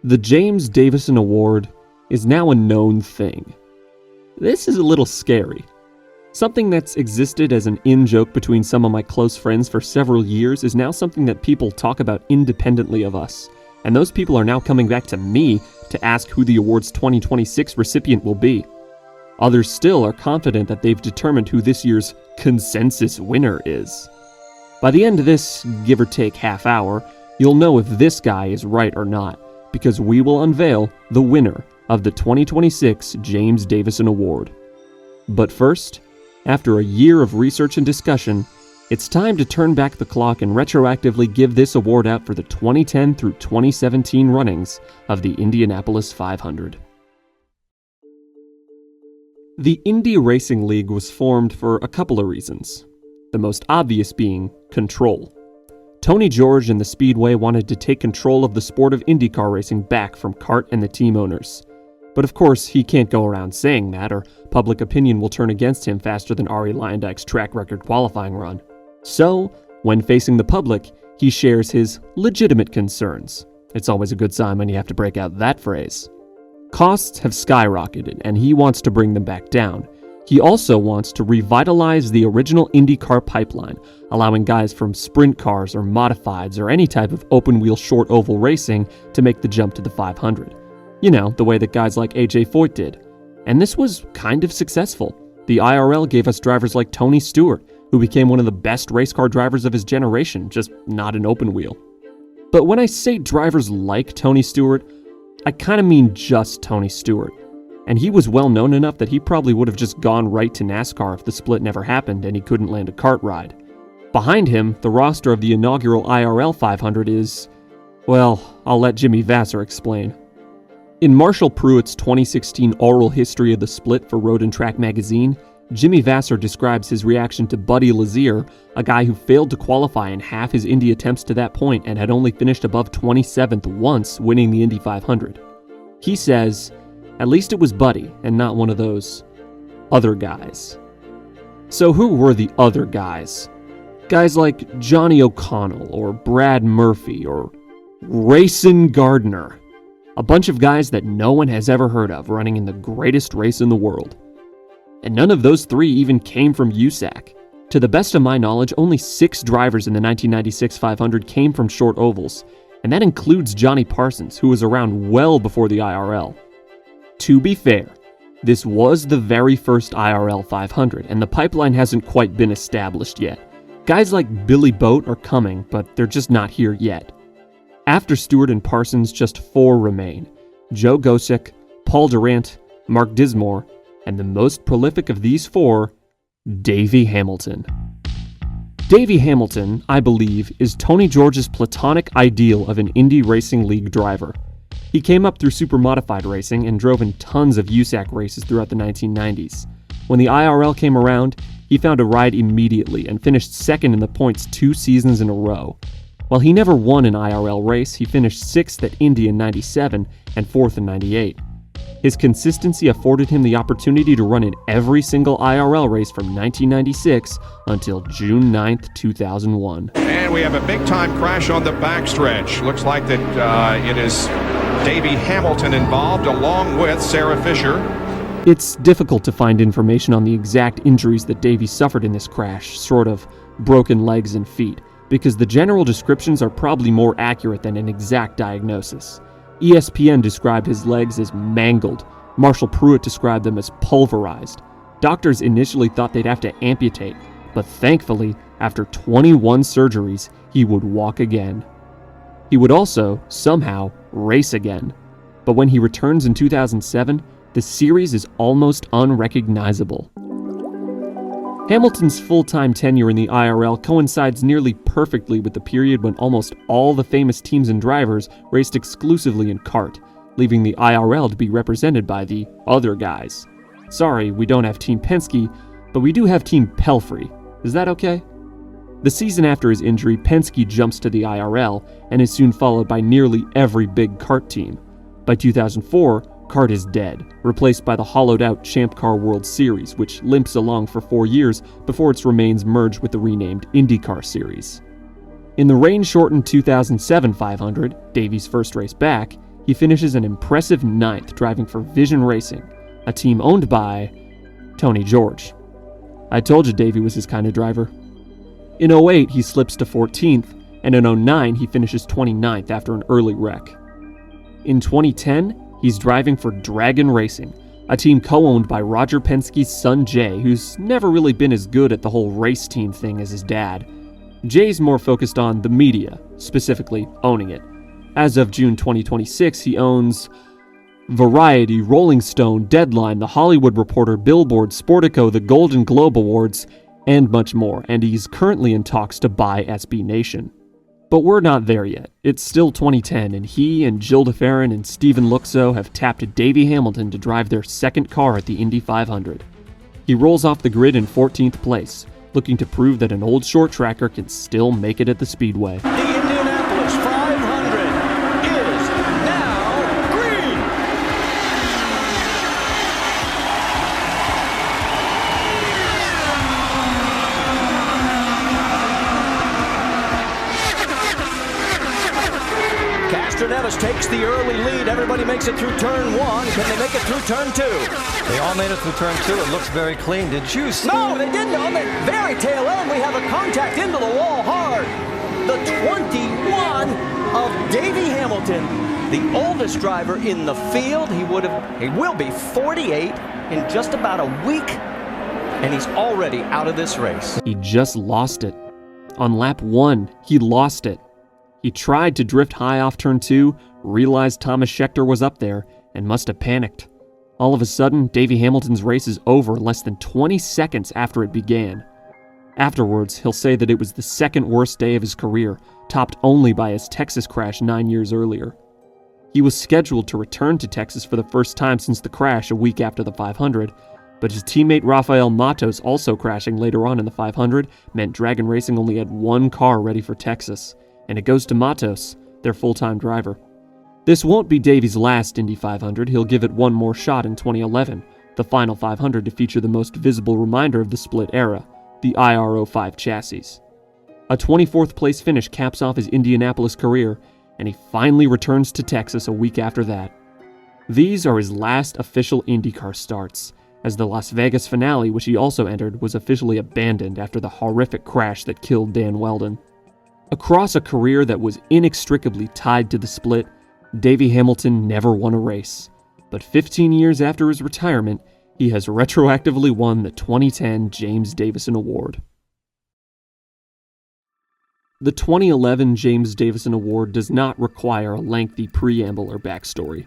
The James Davison Award is now a known thing. This is a little scary. Something that's existed as an in-joke between some of my close friends for several years is now something that people talk about independently of us. And those people are now coming back to me to ask who the award's 2026 recipient will be. Others still are confident that they've determined who this year's consensus winner is. By the end of this, give or take half hour, you'll know if this guy is right or not, because we will unveil the winner of the 2026 James Davison Award. But first, after a year of research and discussion, it's time to turn back the clock and retroactively give this award out for the 2010 through 2017 runnings of the Indianapolis 500. The Indy Racing League was formed for a couple of reasons, the most obvious being control. Tony George and the Speedway wanted to take control of the sport of IndyCar racing back from CART and the team owners. But of course, he can't go around saying that, or public opinion will turn against him faster than Arie Luyendijk's track record qualifying run. So, when facing the public, he shares his legitimate concerns. It's always a good sign when you have to break out that phrase. Costs have skyrocketed, and he wants to bring them back down. He also wants to revitalize the original IndyCar pipeline, allowing guys from sprint cars or modifieds or any type of open-wheel short oval racing to make the jump to the 500. You know, the way that guys like AJ Foyt did. And this was kind of successful. The IRL gave us drivers like Tony Stewart, who became one of the best race car drivers of his generation, just not an open wheel. But when I say drivers like Tony Stewart, I kind of mean just Tony Stewart. And he was well known enough that he probably would have just gone right to NASCAR if the split never happened and he couldn't land a kart ride. Behind him, the roster of the inaugural IRL 500 is, well, I'll let Jimmy Vasser explain. In Marshall Pruitt's 2016 oral history of the split for Road and Track magazine, Jimmy Vasser describes his reaction to Buddy Lazier, a guy who failed to qualify in half his Indy attempts to that point and had only finished above 27th once, winning the Indy 500. He says, "At least it was Buddy, and not one of those other guys." So who were the other guys? Guys like Johnny O'Connell, or Brad Murphy, or Racing Gardner. A bunch of guys that no one has ever heard of running in the greatest race in the world. And none of those three even came from USAC. To the best of my knowledge, only 6 drivers in the 1996 500 came from short ovals, and that includes Johnny Parsons, who was around well before the IRL. To be fair, this was the very first IRL 500, and the pipeline hasn't quite been established yet. Guys like Billy Boat are coming, but they're just not here yet. After Stewart and Parsons, just 4 remain: Joe Gosek, Paul Durant, Mark Dismore, and the most prolific of these 4, Davey Hamilton. Davey Hamilton, I believe, is Tony George's platonic ideal of an Indy Racing League driver. He came up through super modified racing and drove in tons of USAC races throughout the 1990s. When the IRL came around, he found a ride immediately and finished second in the points 2 seasons in a row. While he never won an IRL race, he finished 6th at Indy in 97 and 4th in 98. His consistency afforded him the opportunity to run in every single IRL race from 1996 until June 9th, 2001. And we have a big-time crash on the backstretch. Looks like that it is Davey Hamilton involved, along with Sarah Fisher. It's difficult to find information on the exact injuries that Davey suffered in this crash, sort of broken legs and feet, because the general descriptions are probably more accurate than an exact diagnosis. ESPN described his legs as mangled. Marshall Pruitt described them as pulverized. Doctors initially thought they'd have to amputate, but thankfully, after 21 surgeries, he would walk again. He would also, somehow, race again. But when he returns in 2007, the series is almost unrecognizable. Hamilton's full-time tenure in the IRL coincides nearly perfectly with the period when almost all the famous teams and drivers raced exclusively in CART, leaving the IRL to be represented by the other guys. Sorry, we don't have Team Penske, but we do have Team Pelfrey. Is that okay? The season after his injury, Penske jumps to the IRL and is soon followed by nearly every big CART team. By 2004, CART is dead, replaced by the hollowed-out Champ Car World Series, which limps along for 4 years before its remains merge with the renamed IndyCar Series. In the rain-shortened 2007 500, Davey's first race back, he finishes an impressive 9th driving for Vision Racing, a team owned by Tony George. I told you Davey was his kind of driver. In 08, he slips to 14th, and in 09, he finishes 29th after an early wreck. In 2010, he's driving for Dragon Racing, a team co-owned by Roger Penske's son Jay, who's never really been as good at the whole race team thing as his dad. Jay's more focused on the media, specifically owning it. As of June 2026, he owns Variety, Rolling Stone, Deadline, The Hollywood Reporter, Billboard, Sportico, the Golden Globe Awards, and much more, and he's currently in talks to buy SB Nation. But we're not there yet. It's still 2010, and he and Jill DeFerrin and Steven Luxo have tapped Davey Hamilton to drive their second car at the Indy 500. He rolls off the grid in 14th place, looking to prove that an old short tracker can still make it at the Speedway. The Indianapolis 500 is now green. Castroneves takes the early lead. Everybody makes it through turn 1. Can they make it through turn 2? They all made it through turn 2. It looks very clean. Did you see? No, they didn't. On the very tail end, we have a contact into the wall hard. The 21 of Davey Hamilton, the oldest driver in the field. He will be 48 in just about a week, and he's already out of this race. He just lost it. On lap 1, he lost it. He tried to drift high off turn 2, realized Thomas Scheckter was up there, and must have panicked. All of a sudden, Davey Hamilton's race is over less than 20 seconds after it began. Afterwards, he'll say that it was the second worst day of his career, topped only by his Texas crash 9 years earlier. He was scheduled to return to Texas for the first time since the crash a week after the 500, but his teammate Rafael Matos also crashing later on in the 500 meant Dragon Racing only had one car ready for Texas, and it goes to Matos, their full-time driver. This won't be Davey's last Indy 500. He'll give it one more shot in 2011, the final 500 to feature the most visible reminder of the split era, the IR05 chassis. A 24th place finish caps off his Indianapolis career, and he finally returns to Texas a week after that. These are his last official IndyCar starts, as the Las Vegas finale, which he also entered, was officially abandoned after the horrific crash that killed Dan Weldon. Across a career that was inextricably tied to the split, Davey Hamilton never won a race, but 15 years after his retirement, he has retroactively won the 2010 James Davison Award. The 2011 James Davison Award does not require a lengthy preamble or backstory.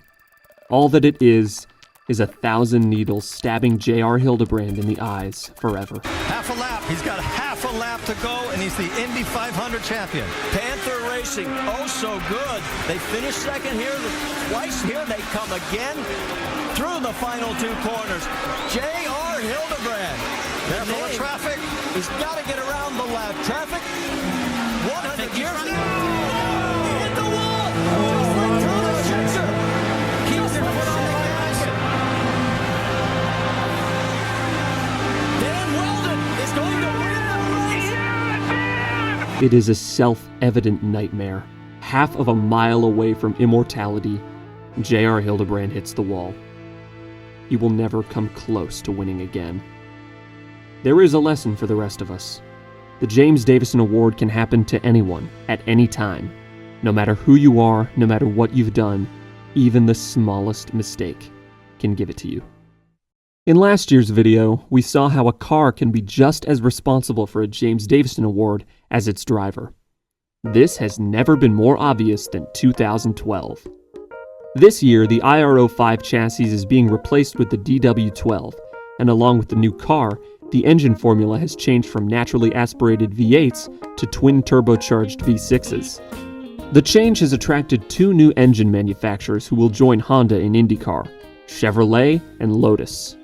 All that it is 1,000 needles stabbing J.R. Hildebrand in the eyes forever. Half a lap. He's got half a lap to go, and he's the Indy 500 champion. Panther Racing, oh so good. They finish second here, twice here. They come again through the final 2 corners. J.R. Hildebrand. Careful of traffic. He's got to get around the lap. Traffic, 100 years. He hit the wall, just like Thomas Scheckter. Keeps it put on the gas. Dan Weldon is going to win the race. It is a self-evident nightmare. Half of a mile away from immortality, J.R. Hildebrand hits the wall. He will never come close to winning again. There is a lesson for the rest of us. The James Davison Award can happen to anyone, at any time. No matter who you are, no matter what you've done, even the smallest mistake can give it to you. In last year's video, we saw how a car can be just as responsible for a James Davison Award as its driver. This has never been more obvious than 2012. This year, the IR05 chassis is being replaced with the DW12, and along with the new car, the engine formula has changed from naturally aspirated V8s to twin turbocharged V6s. The change has attracted 2 new engine manufacturers who will join Honda in IndyCar, Chevrolet and Lotus.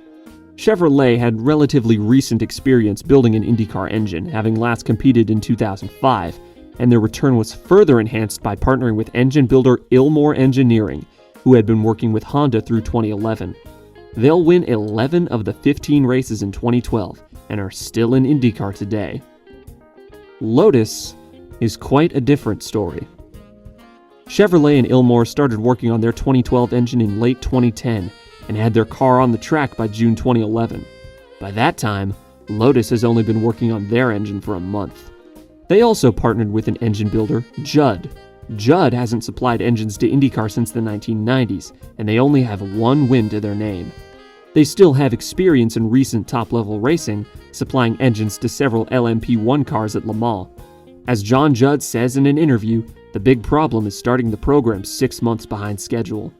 Chevrolet had relatively recent experience building an IndyCar engine, having last competed in 2005, and their return was further enhanced by partnering with engine builder Ilmor Engineering, who had been working with Honda through 2011. They'll win 11 of the 15 races in 2012 and are still in IndyCar today. Lotus is quite a different story. Chevrolet and Ilmor started working on their 2012 engine in late 2010 and had their car on the track by June 2011. By that time, Lotus has only been working on their engine for a month. They also partnered with an engine builder, Judd. Judd hasn't supplied engines to IndyCar since the 1990s, and they only have one win to their name. They still have experience in recent top-level racing, supplying engines to several LMP1 cars at Le Mans. As John Judd says in an interview, the big problem is starting the program 6 months behind schedule.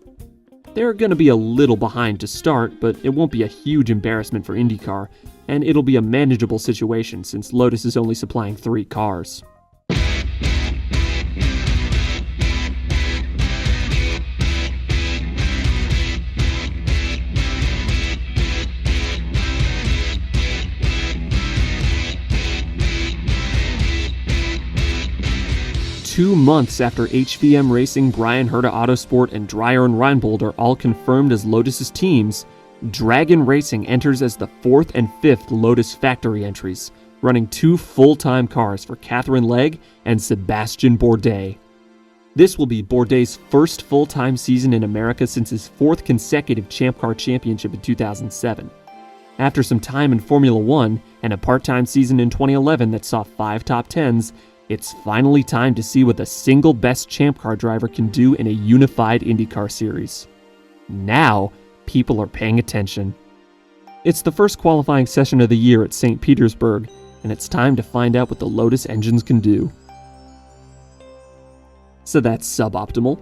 They're going to be a little behind to start, but it won't be a huge embarrassment for IndyCar, and it'll be a manageable situation since Lotus is only supplying 3 cars. Two months after HVM Racing, Bryan Herta Autosport, and Dreyer and Reinbold are all confirmed as Lotus's teams, Dragon Racing enters as the 4th and 5th Lotus factory entries, running 2 full-time cars for Catherine Legge and Sebastian Bourdais. This will be Bourdais' first full-time season in America since his 4th consecutive Champ Car Championship in 2007. After some time in Formula One and a part-time season in 2011 that saw 5 top 10s, it's finally time to see what the single best Champ Car driver can do in a unified IndyCar series. Now, people are paying attention. It's the first qualifying session of the year at St. Petersburg, and it's time to find out what the Lotus engines can do. So that's suboptimal.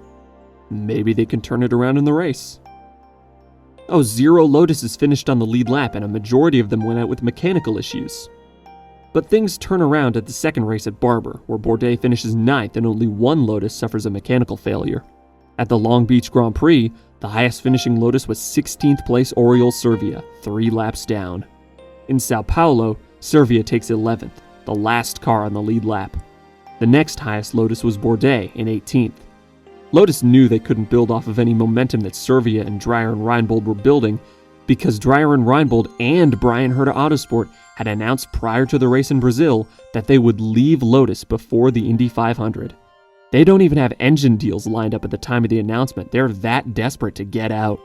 Maybe they can turn it around in the race. Oh, 0 Lotuses finished on the lead lap, and a majority of them went out with mechanical issues. But things turn around at the second race at Barber, where Bourdais finishes 9th and only 1 Lotus suffers a mechanical failure. At the Long Beach Grand Prix, the highest finishing Lotus was 16th place Oriol Servia, 3 laps down. In Sao Paulo, Servia takes 11th, the last car on the lead lap. The next highest Lotus was Bourdais in 18th. Lotus knew they couldn't build off of any momentum that Servia and Dreyer and Reinbold were building, because Dreyer and Reinbold and Bryan Herta Autosport had announced prior to the race in Brazil that they would leave Lotus before the Indy 500. They don't even have engine deals lined up at the time of the announcement. They're that desperate to get out.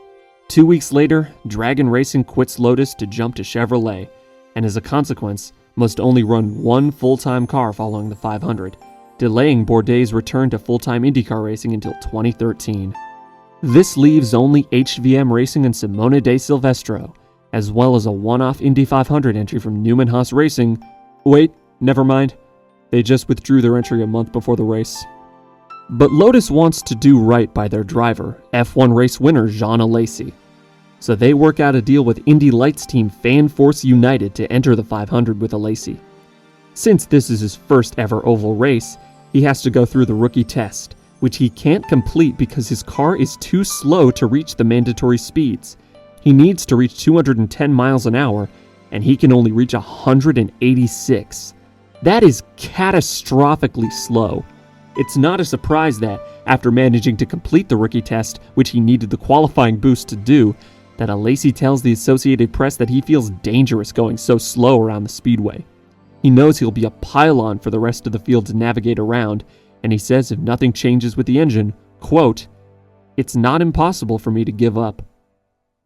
2 weeks later, Dragon Racing quits Lotus to jump to Chevrolet, and as a consequence, must only run 1 full-time car following the 500, delaying Bourdais' return to full-time IndyCar racing until 2013. This leaves only HVM Racing and Simone De Silvestro, as well as a one-off Indy 500 entry from Newman Haas Racing. Wait, never mind. They just withdrew their entry a month before the race. But Lotus wants to do right by their driver, F1 race winner Jean Alesi. So they work out a deal with Indy Lights team Fan Force United to enter the 500 with Alesi. Since this is his first ever oval race, he has to go through the rookie test, which he can't complete because his car is too slow to reach the mandatory speeds. He needs to reach 210 miles an hour, and he can only reach 186. That is catastrophically slow. It's not a surprise that, after managing to complete the rookie test, which he needed the qualifying boost to do, that Alesi tells the Associated Press that he feels dangerous going so slow around the speedway. He knows he'll be a pylon for the rest of the field to navigate around, and he says if nothing changes with the engine, quote, "It's not impossible for me to give up."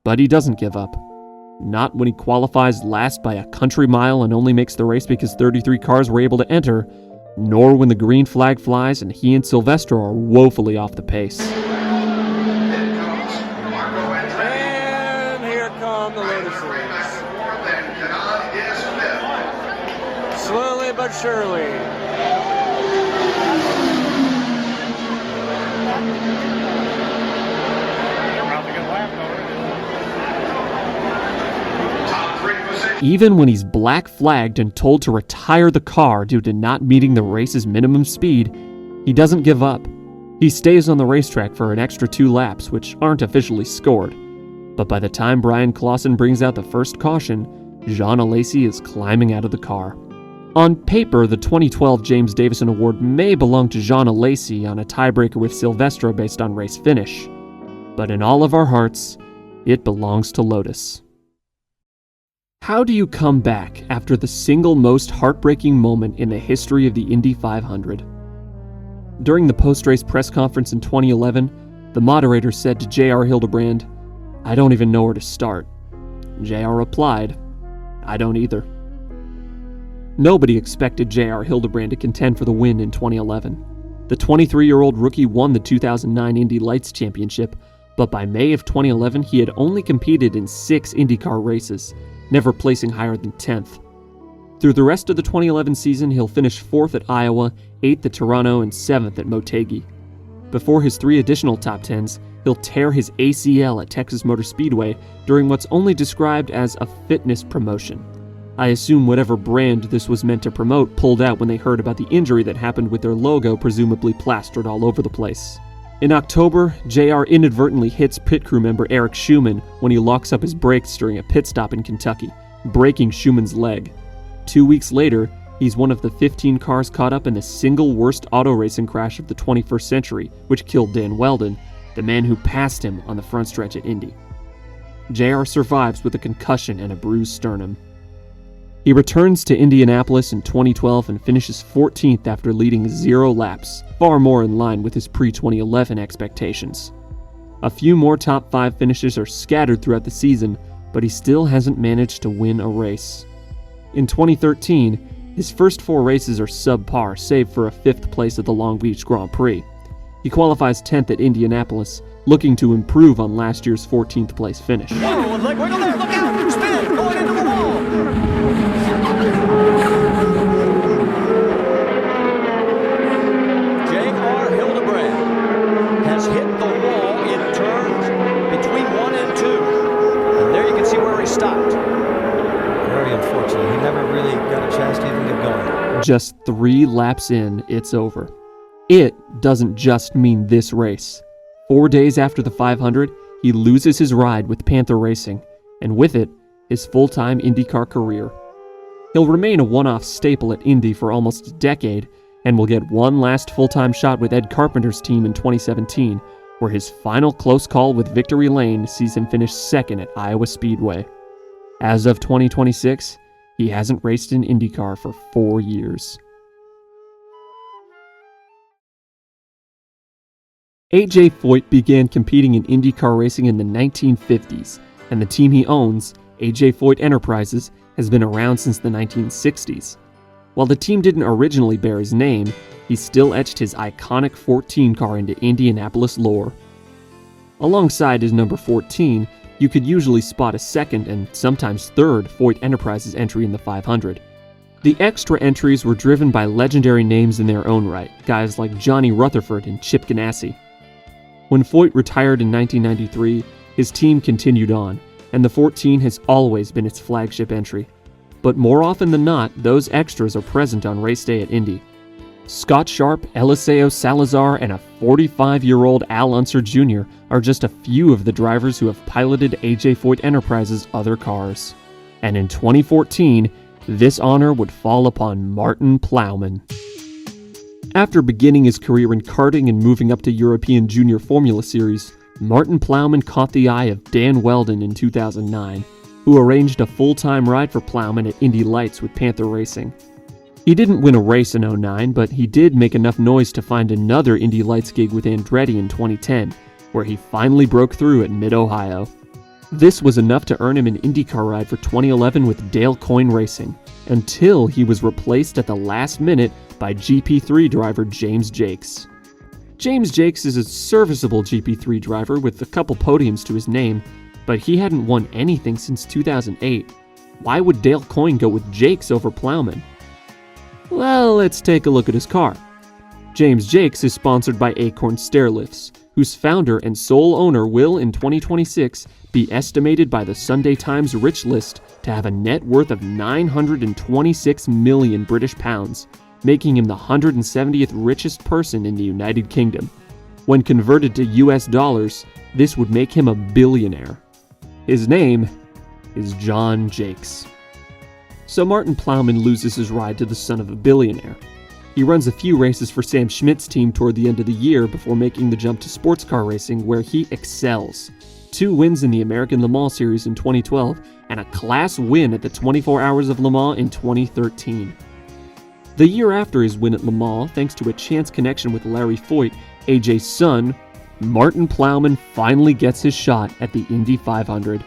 But he doesn't give up. Not when he qualifies last by a country mile and only makes the race because 33 cars were able to enter, nor when the green flag flies and he and Silvestro are woefully off the pace. And here come the Lotuses. Slowly but surely. Even when he's black flagged and told to retire the car due to not meeting the race's minimum speed, he doesn't give up. He stays on the racetrack for an extra 2 laps, which aren't officially scored. But by the time Brian Clausen brings out the first caution, Jean Alesi is climbing out of the car. On paper, the 2012 James Davison Award may belong to Jean Alesi on a tiebreaker with Silvestro based on race finish. But in all of our hearts, it belongs to Lotus. How do you come back after the single most heartbreaking moment in the history of the Indy 500? During the post-race press conference in 2011, the moderator said to J.R. Hildebrand, "I don't even know where to start." J.R. replied, "I don't either." Nobody expected J.R. Hildebrand to contend for the win in 2011. The 23-year-old rookie won the 2009 Indy Lights Championship, but by May of 2011 he had only competed in 6 IndyCar races, never placing higher than 10th. Through the rest of the 2011 season, he'll finish 4th at Iowa, 8th at Toronto, and 7th at Motegi. Before his 3 additional top 10s, he'll tear his ACL at Texas Motor Speedway during what's only described as a fitness promotion. I assume whatever brand this was meant to promote pulled out when they heard about the injury that happened with their logo presumably plastered all over the place. In October, JR inadvertently hits pit crew member Eric Schumann when he locks up his brakes during a pit stop in Kentucky, breaking Schumann's leg. 2 weeks later, he's one of the 15 cars caught up in the single worst auto racing crash of the 21st century, which killed Dan Weldon, the man who passed him on the front stretch at Indy. JR survives with a concussion and a bruised sternum. He returns to Indianapolis in 2012 and finishes 14th after leading 0 laps, far more in line with his pre-2011 expectations. A few more top 5 finishes are scattered throughout the season, but he still hasn't managed to win a race. In 2013, his first 4 races are subpar, save for a 5th place at the Long Beach Grand Prix. He qualifies 10th at Indianapolis, looking to improve on last year's 14th place finish. Whoa, leg wiggle there, look out! Spin, going into the wall! J.R. Hildebrand has hit the wall in turns between 1 and 2. And there you can see where he stopped. Very unfortunate. He never really got a chance to even get going. Just 3 laps in, it's over. It doesn't just mean this race. 4 days after the 500, he loses his ride with Panther Racing, and with it, his full-time IndyCar career. He'll remain a one-off staple at Indy for almost a decade, and will get one last full-time shot with Ed Carpenter's team in 2017, where his final close call with Victory Lane sees him finish 2nd at Iowa Speedway. As of 2026, he hasn't raced in IndyCar for 4 years. A.J. Foyt began competing in IndyCar racing in the 1950s, and the team he owns, A.J. Foyt Enterprises, has been around since the 1960s. While the team didn't originally bear his name, he still etched his iconic 14 car into Indianapolis lore. Alongside his number 14, you could usually spot a 2nd and sometimes 3rd Foyt Enterprises entry in the 500. The extra entries were driven by legendary names in their own right, guys like Johnny Rutherford and Chip Ganassi. When Foyt retired in 1993, his team continued on, and the 14 has always been its flagship entry. But more often than not, those extras are present on race day at Indy. Scott Sharp, Eliseo Salazar, and a 45-year-old Al Unser Jr. are just a few of the drivers who have piloted A.J. Foyt Enterprises' other cars. And in 2014, this honor would fall upon Martin Plowman. After beginning his career in karting and moving up to European Junior Formula Series, Martin Plowman caught the eye of Dan Weldon in 2009, who arranged a full-time ride for Plowman at Indy Lights with Panther Racing. He didn't win a race in 2009, but he did make enough noise to find another Indy Lights gig with Andretti in 2010, where he finally broke through at Mid-Ohio. This was enough to earn him an IndyCar ride for 2011 with Dale Coyne Racing, until he was replaced at the last minute by GP3 driver James Jakes. James Jakes is a serviceable GP3 driver with a couple podiums to his name, but he hadn't won anything since 2008. Why would Dale Coyne go with Jakes over Plowman? Well, let's take a look at his car. James Jakes is sponsored by Acorn Stairlifts, whose founder and sole owner will, in 2026, be estimated by the Sunday Times Rich List to have a net worth of 926 million British pounds, making him the 170th richest person in the United Kingdom. When converted to US dollars, this would make him a billionaire. His name is John Jakes. So Martin Plowman loses his ride to the son of a billionaire. He runs a few races for Sam Schmidt's team toward the end of the year before making the jump to sports car racing, where he excels. 2 wins in the American Le Mans Series in 2012 and a class win at the 24 Hours of Le Mans in 2013. The year after his win at Le Mans, thanks to a chance connection with Larry Foyt, AJ's son, Martin Plowman finally gets his shot at the Indy 500.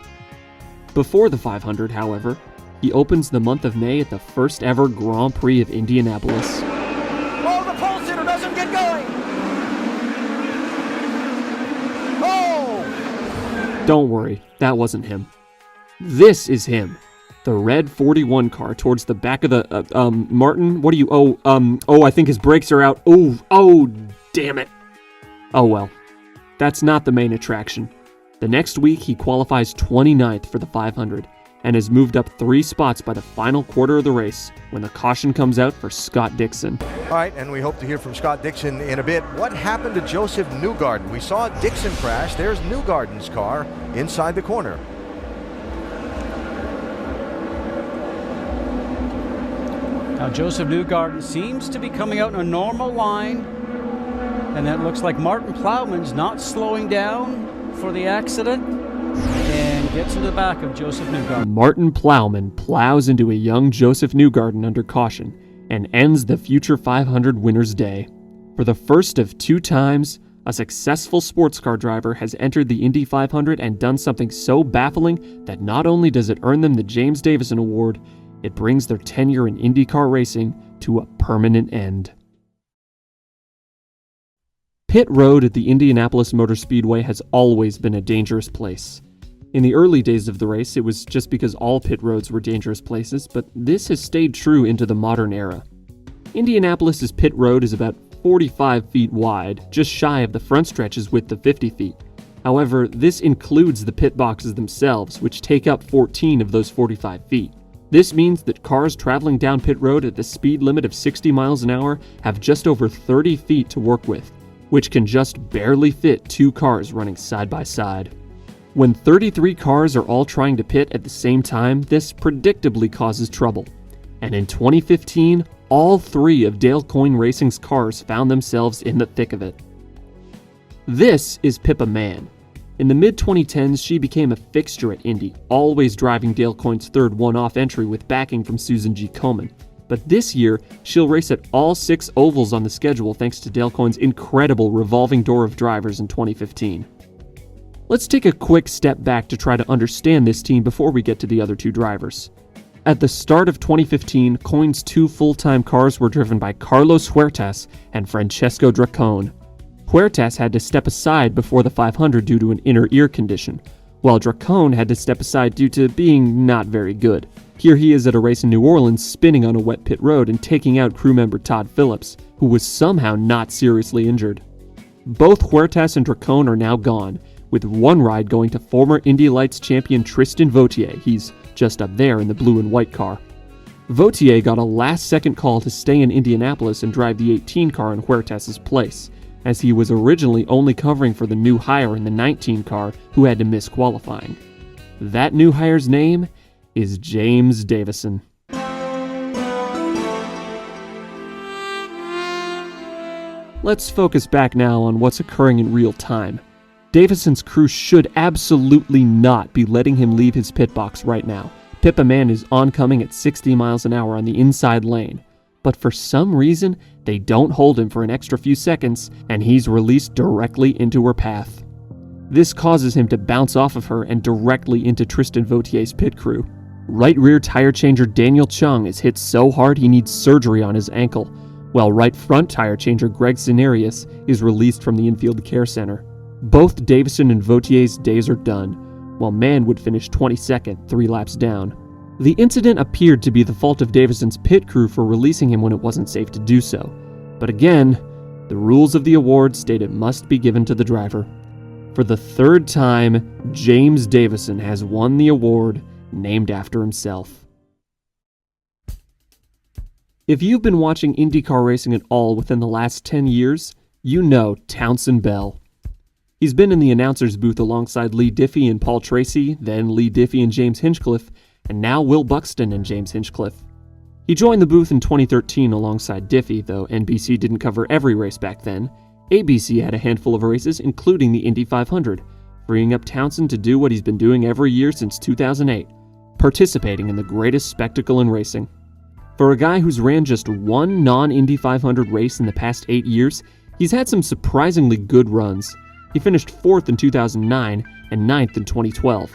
Before the 500, however, he opens the month of May at the first ever Grand Prix of Indianapolis. Oh, the pole sitter doesn't get going. Oh! Don't worry, that wasn't him. This is him. The red 41 car towards the back of the, Martin, what do you, I think his brakes are out. Oh, damn it. Oh well, that's not the main attraction. The next week, he qualifies 29th for the 500 and has moved up 3 spots by the final quarter of the race when the caution comes out for Scott Dixon. All right, and we hope to hear from Scott Dixon in a bit. What happened to Joseph Newgarden? We saw Dixon crash. There's Newgarden's car inside the corner. Now Joseph Newgarden seems to be coming out in a normal line, and it looks like Martin Plowman's not slowing down for the accident and gets into the back of Joseph Newgarden. Martin Plowman plows into a young Joseph Newgarden under caution and ends the future 500 winner's day. For the first of 2 times, a successful sports car driver has entered the Indy 500 and done something so baffling that not only does it earn them the James Davison Award, it brings their tenure in IndyCar racing to a permanent end. Pit Road at the Indianapolis Motor Speedway has always been a dangerous place. In the early days of the race, it was just because all pit roads were dangerous places, but this has stayed true into the modern era. Indianapolis's pit road is about 45 feet wide, just shy of the front stretch's width of 50 feet. However, this includes the pit boxes themselves, which take up 14 of those 45 feet. This means that cars traveling down pit road at the speed limit of 60 miles an hour have just over 30 feet to work with, which can just barely fit 2 cars running side by side. When 33 cars are all trying to pit at the same time, this predictably causes trouble. And in 2015, all 3 of Dale Coyne Racing's cars found themselves in the thick of it. This is Pippa Mann. In the mid-2010s, she became a fixture at Indy, always driving Dale Coyne's third one-off entry with backing from Susan G. Komen. But this year, she'll race at all 6 ovals on the schedule thanks to Dale Coyne's incredible revolving door of drivers in 2015. Let's take a quick step back to try to understand this team before we get to the other 2 drivers. At the start of 2015, Coyne's 2 full-time cars were driven by Carlos Huertas and Francesco Dracone. Huertas had to step aside before the 500 due to an inner ear condition, while Dracone had to step aside due to being not very good. Here he is at a race in New Orleans spinning on a wet pit road and taking out crew member Todd Phillips, who was somehow not seriously injured. Both Huertas and Dracone are now gone, with one ride going to former Indy Lights champion Tristan Vautier. He's just up there in the blue and white car. Vautier got a last-second call to stay in Indianapolis and drive the 18 car in Huertas' place, as he was originally only covering for the new hire in the 19 car who had to miss qualifying. That new hire's name is James Davison. Let's focus back now on what's occurring in real time. Davison's crew should absolutely not be letting him leave his pit box right now. Pippa Mann is oncoming at 60 miles an hour on the inside lane, but for some reason, they don't hold him for an extra few seconds, and he's released directly into her path. This causes him to bounce off of her and directly into Tristan Vautier's pit crew. Right rear tire changer Daniel Chung is hit so hard he needs surgery on his ankle, while right front tire changer Greg Cenarius is released from the infield care center. Both Davison and Vautier's days are done, while Mann would finish 22nd, 3 laps down. The incident appeared to be the fault of Davison's pit crew for releasing him when it wasn't safe to do so. But again, the rules of the award state it must be given to the driver. For the 3rd time, James Davison has won the award named after himself. If you've been watching IndyCar racing at all within the last 10 years, you know Townsend Bell. He's been in the announcer's booth alongside Lee Diffie and Paul Tracy, then Lee Diffie and James Hinchcliffe, and now Will Buxton and James Hinchcliffe. He joined the booth in 2013 alongside Diffie, though NBC didn't cover every race back then. ABC had a handful of races, including the Indy 500, freeing up Townsend to do what he's been doing every year since 2008, participating in the greatest spectacle in racing. For a guy who's ran just one non-Indy 500 race in the past 8 years, he's had some surprisingly good runs. He finished 4th in 2009 and 9th in 2012.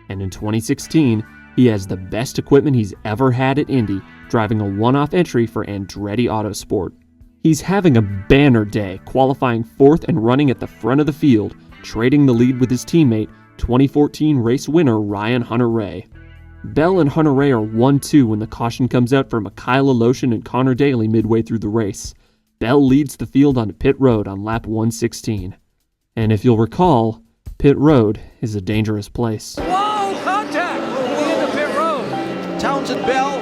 And in 2016, he has the best equipment he's ever had at Indy, driving a one-off entry for Andretti Autosport. He's having a banner day, qualifying 4th and running at the front of the field, trading the lead with his teammate, 2014 race winner Ryan Hunter-Reay. Bell and Hunter-Reay are 1-2 when the caution comes out for Mikhail Aleshin and Connor Daly midway through the race. Bell leads the field on pit road on lap 116. And if you'll recall, pit road is a dangerous place. Whoa, contact! In the pit road. Townsend Bell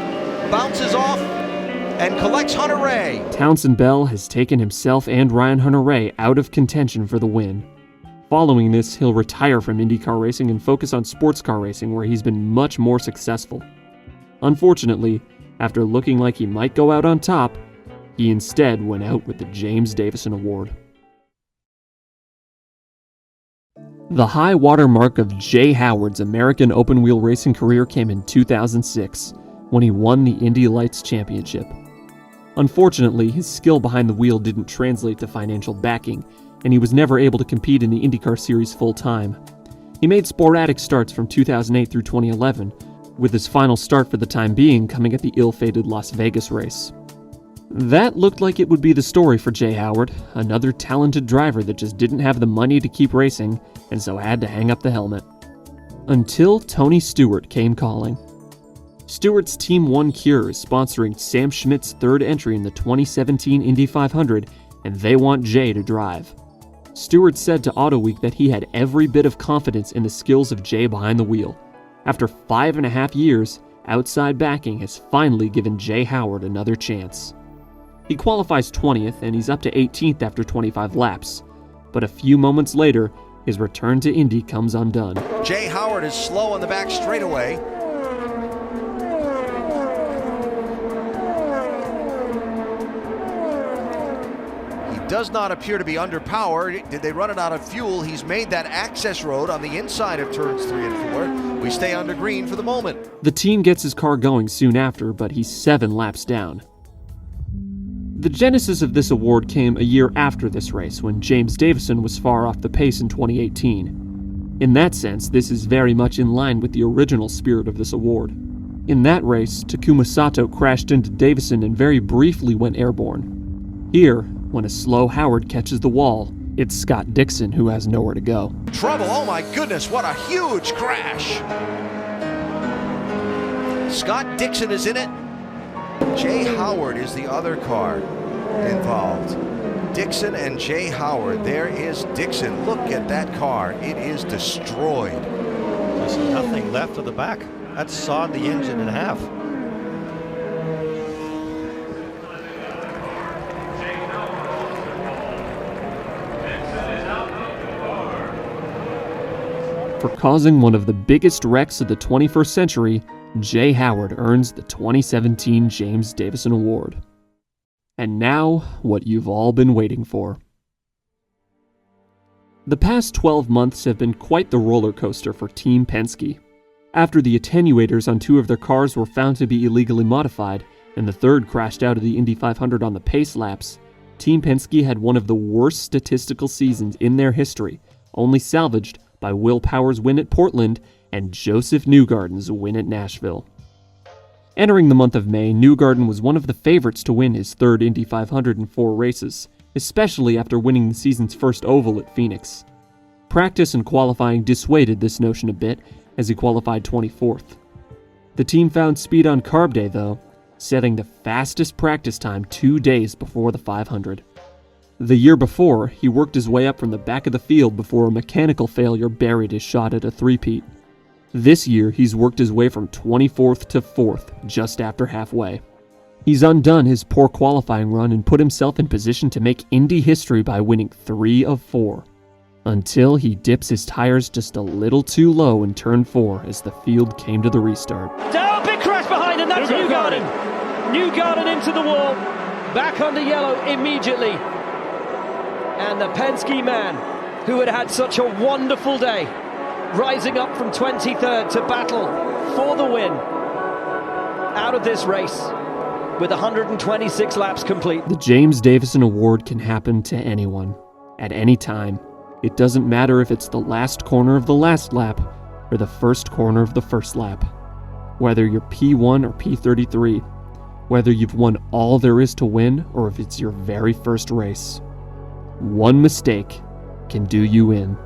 bounces off and collects Hunter-Reay. Townsend Bell has taken himself and Ryan Hunter-Reay out of contention for the win. Following this, he'll retire from IndyCar racing and focus on sports car racing, where he's been much more successful. Unfortunately, after looking like he might go out on top, he instead went out with the James Davison Award. The high water mark of Jay Howard's American open-wheel racing career came in 2006, when he won the Indy Lights Championship. Unfortunately, his skill behind the wheel didn't translate to financial backing, and he was never able to compete in the IndyCar series full-time. He made sporadic starts from 2008 through 2011, with his final start for the time being coming at the ill-fated Las Vegas race. That looked like it would be the story for Jay Howard, another talented driver that just didn't have the money to keep racing, and so had to hang up the helmet. Until Tony Stewart came calling. Stewart's Team One Cure is sponsoring Sam Schmidt's third entry in the 2017 Indy 500, and they want Jay to drive. Stewart said to AutoWeek that he had every bit of confidence in the skills of Jay behind the wheel. After 5.5 years, outside backing has finally given Jay Howard another chance. He qualifies 20th and he's up to 18th after 25 laps. But a few moments later, his return to Indy comes undone. Jay Howard is slow on the back straightaway. Does not appear to be underpowered. Did they run it out of fuel? He's made that access road on the inside of turns 3 and 4. We stay under green for the moment. The team gets his car going soon after, but he's 7 laps down. The genesis of this award came a year after this race, when James Davison was far off the pace in 2018. In that sense, this is very much in line with the original spirit of this award. In that race, Takuma Sato crashed into Davison and very briefly went airborne. Here, when a slow Howard catches the wall, it's Scott Dixon who has nowhere to go. Trouble, oh my goodness, what a huge crash. Scott Dixon is in it. Jay Howard is the other car involved. Dixon and Jay Howard. There is Dixon. Look at that car. It is destroyed. There's nothing left of the back. That sawed the engine in half. For causing one of the biggest wrecks of the 21st century, Jay Howard earns the 2017 James Davison Award. And now, what you've all been waiting for. The past 12 months have been quite the roller coaster for Team Penske. After the attenuators on 2 of their cars were found to be illegally modified, and the third crashed out of the Indy 500 on the pace laps, Team Penske had one of the worst statistical seasons in their history, only salvaged by Will Power's win at Portland and Joseph Newgarden's win at Nashville. Entering the month of May, Newgarden was one of the favorites to win his third Indy 500 in 4 races, especially after winning the season's first oval at Phoenix. Practice and qualifying dissuaded this notion a bit, as he qualified 24th. The team found speed on Carb Day, though, setting the fastest practice time 2 days before the 500. The year before, he worked his way up from the back of the field before a mechanical failure buried his shot at a three-peat. This year, he's worked his way from 24th to 4th, just after halfway. He's undone his poor qualifying run and put himself in position to make Indy history by winning 3 of 4. Until he dips his tires just a little too low in turn 4 as the field came to the restart. Down, big crash behind, and that's Newgarden. Newgarden into the wall, back under yellow immediately. And the Penske man, who had had such a wonderful day, rising up from 23rd to battle for the win out of this race. with 126 laps complete. The James Davison Award can happen to anyone, at any time. It doesn't matter if it's the last corner of the last lap or the first corner of the first lap. Whether you're P1 or P33, whether you've won all there is to win or if it's your very first race. One mistake can do you in.